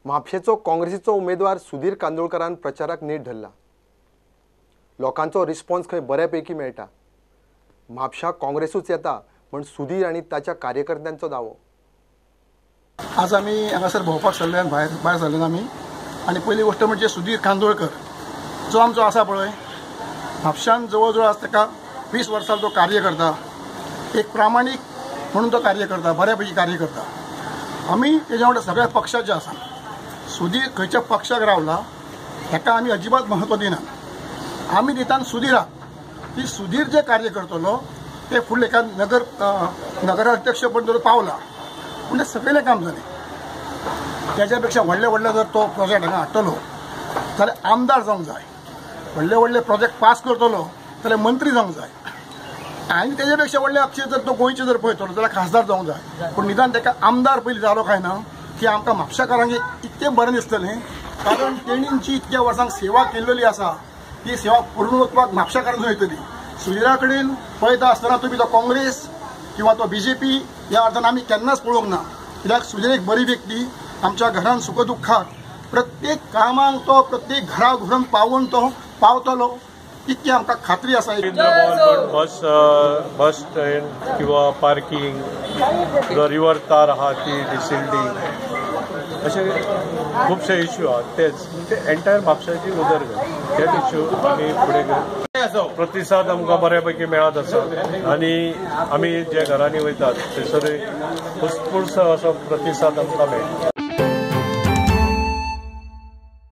म्हापशेचो काँग्रेसीचो उमेदवार सुधीर कांदोळकरान प्रचाराक नेट धरला। लोकांचो रिस्पॉन्स खंय बऱ्यापैकी मेळटा। म्हापशा काँग्रेसूच येता म्हण सुधीर आनी ताच्या कार्यकर्त्यांचो दावो। आज आमी हांगासर भोंवपाक सरल्यान भायर सरल्यान आमी आनी पयली गोष्ट म्हणजे सुधीर कांदोळकर जो आमचो आसा पळय म्हापशान जवळ जवळ आज ताका 20 वर्सां तो कार्य करता। एक प्रामाणीक म्हणून तो कार्य करता, बऱ्यापैकी कार्य करता। आमी तेज्या वांगडा सगळ्या पक्षाचे आसा। सुधीर खंयच्या पक्षाक रावला हेका आमी अजिबात महत्व दिनात। आमी दितात सुधीराक की सुधीर जे कार्य करतलो ते फुडले एका नगराध्यक्ष पण जर पावला म्हणजे सगळें काम जालें। त्याच्या पेक्षा व्हडले जर तो प्रोजेक्ट हांगा हाडटलो जाल्यार आमदार जावंक जाय। व्हडले प्रोजेक्ट पास करतलो जाल्यार मंत्री जावंक जाय। आनी तेच्या पेक्षा व्हडले अक्षर जर तो गोंयचे जर पळयतलो जाल्यार खासदार जावंक जाय। पूण निदान ताका आमदार पयलीं जालो काय ना की आमकां म्हापशाकारांक इतकें बरें दिसतलें, कारण तेणीन जी इतक्या वर्सांक सेवा केल्ली आसा ती सेवा पूर्णत्वाक म्हापशाकारांक वयतली। सुधीरा कडेन पळयता आसतना तुमी तो काँग्रेस किंवा तो BJP ह्या अर्थान आमी केन्नाच पळोवंक ना। कित्याक सुधीर एक बरी व्यक्ती, आमच्या घरान सुखदुख्खाक प्रत्येक कामाक तो प्रत्येक घरा घुरून पावून तो पावतलो इतकी आमकां खात्री आसा। बस स्टँड किंवा पार्किंग, जो रिवर तार आहा ती डिसिल्डिंग, असे खूबशे इश्यू आहात ते एंटायर म्हापशाची उदरगत तेच इश्यू आमी फुडें घेवन प्रतिसाद आमकां बऱ्यापैकी मेळत आसा आनी आमी जे घरांनी वयतात ते सगळे उत्स्फूर्त असो प्रतिसाद आमकां मेळटा।